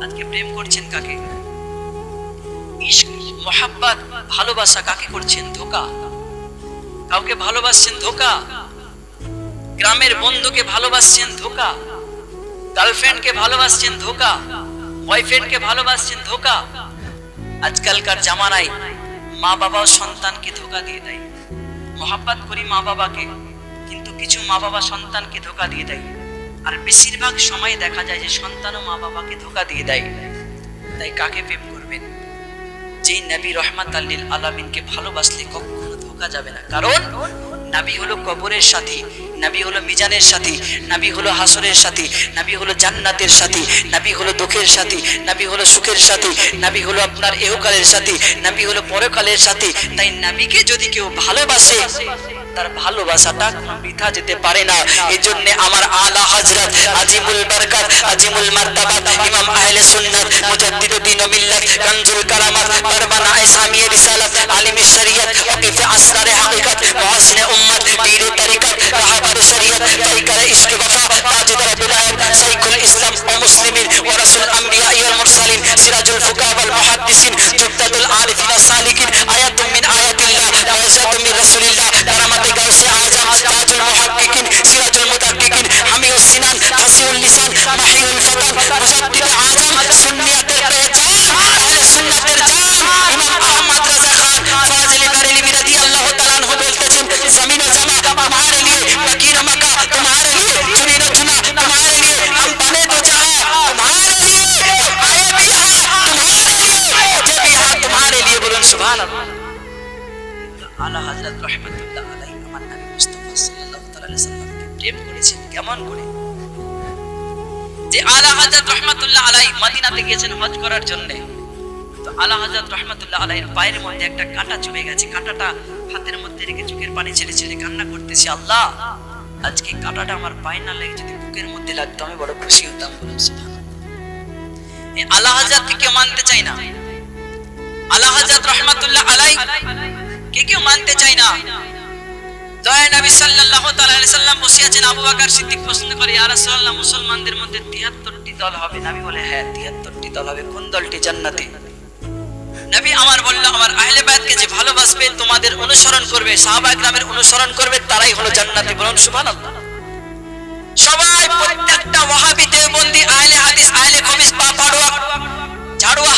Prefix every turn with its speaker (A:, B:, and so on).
A: আজকে প্রেম করছেন কাকে? ইশক মোহাব্বত ভালোবাসা কাকে করছেন? ধোঁকা। কাউকে ভালোবাসছেন, ধোঁকা। গ্রামের বন্ধুকে ভালোবাসছেন, ধোঁকা। গার্লফ্রেন্ডকে ভালোবাসছেন, ধোঁকা। বয়ফ্রেন্ডকে ভালোবাসছেন, ধোঁকা। আজকালকার জামানায় মা বাবাও সন্তানকে ধোঁকা দিয়ে দেয়। মোহাব্বত করি মা বাবাকে, কিন্তু কিছু মা বাবা সন্তানকে ধোঁকা দিয়ে দেয়। আর বেশিরভাগ সময় দেখা যায় যে সন্তানও মা বাবাকে ধোঁকা দিয়ে দেয়। তাই কাকে প্রেম করবেন? যেই নবী রহমাতাল লিল আলামিনকে ভালোবাসলে কখনো ধোঁকা যাবে না। কারণ নবী হলো কবরের সাথী, নবী হলো মিজানের সাথী, নবী হলো হাসরের সাথী, নবী হলো জান্নাতের সাথী, নবী হলো দুঃখের সাথী, নবী হলো সুখের সাথী, নবী হলো আপনার ইহকালের সাথী, নবী হলো পরকালের সাথী। তাই নবীকে যদি কেউ ভালোবাসে তার ভালোবাসাটা কোনো বৃথা যেতে পারে না। এজন্য আমার আলা হযরত আজিমুল বরকত আজিমুল মারতাবাত ইমাম আহলে সুন্নাত মুজাদ্দিদুদ্দিন মিল্লাত কানজুল কারামাত বারবানা ইসলামিয়া রিসালাত আলিম শরিয়ত ওয়াকিফ আসরার হাকিকত মুহসিন উম্মত পীর তরিকত রাহবার শরিয়ত তরিকার ইশক ওয়াফা তাজদার বিদায়াত শাইখুল ইসলাম ও মুসলিমিন ওয়া রাসূল আম্বিয়া ওয়াল মুরসালিন সিরাজুল ফুকাহা ওয়াল মুহাদ্দিসিন জুবদাতুল আরিফিন ওয়াস সালিকিন আয়াতুম মিন আয়াতিল্লাহ মুআজ্জাতুম মিন রাসূলিল্লাহ কারামাত গাউসে আযম তাজুল মুহাক্কিকিন সিরাজুল মুতাক্কিকিন হামিউস সিনান ফাসিউল লিসান মাহিউল ফাতান মুহাদ্দিস আযম সুন্নিয়াতের পেহচান আহলে সুন্নাতের জান ইমাম আহমদ রাজা খান ফাজিল বেরেলভী রাদিয়াল্লাহু তাআলা আনহু বলতেছেন জমিন ও জামা तुम्हारे लिए मकीन मक्का तुम्हारे लिए जमीन और जुना तुम्हारे लिए हम बने तो जहां तुम्हारे लिए हम आए भी हैं तुम्हारे लिए मुझे भी है तुम्हारे लिए बोलूं सुभान अल्लाह। आला हजरत रहमतुल्लाह अलैहि আমার নবী মুস্তাফা সাল্লাল্লাহু তাআলা আলাইহি সাল্লামকে প্রেম করেছেন কেমন করে? যে আলা হযরত রাহমাতুল্লাহ আলাইহি মদিনাতে গিয়েছেন হজ করার জন্য। তো আলা হযরত রাহমাতুল্লাহ আলাইহির পায়ের মধ্যে একটা কাঁটা চলে গেছে। কাঁটাটা হাতের মধ্যে রেখে চোখের পানি ছেড়ে ছেড়ে কান্না করতেছে, আল্লাহ আজকে কাঁটাটা আমার পায়ে না লেগে যদি বুকের মধ্যে লাগতো আমি বড় খুশি হতাম। বলুন সুবহানাল্লাহ। এই আলা হযরতকে কেউ মানতে চায় না। আলা হযরত রাহমাতুল্লাহ আলাইহি কে কেউ মানতে চায় না। দয়া নবী সাল্লাল্লাহু তাআলা আলাইহি সাল্লাম বসে আছেন, আবু বকর সিদ্দিক প্রশ্ন করে, ইয়া রাসূলুল্লাহ মুসলমানদের মধ্যে 73টি দল হবে। নবী বলে, হ্যাঁ 73টি দল হবে। কোন দলটি? জান্নাতে। নবী আমার বলল, আমার আহলে বায়াতকে যে ভালোবাসবে, তোমাদের অনুসরণ করবে, সাহাবায়ে কেরামের অনুসরণ করবে, তারাই হলো জান্নাতি। বলুন সুবহানাল্লাহ। সবাই প্রত্যেকটা ওয়াহাবি দেওবন্দি আহলে হাদিস আহলে খবিস বা পাড়ুয়া ঝাড়ুয়া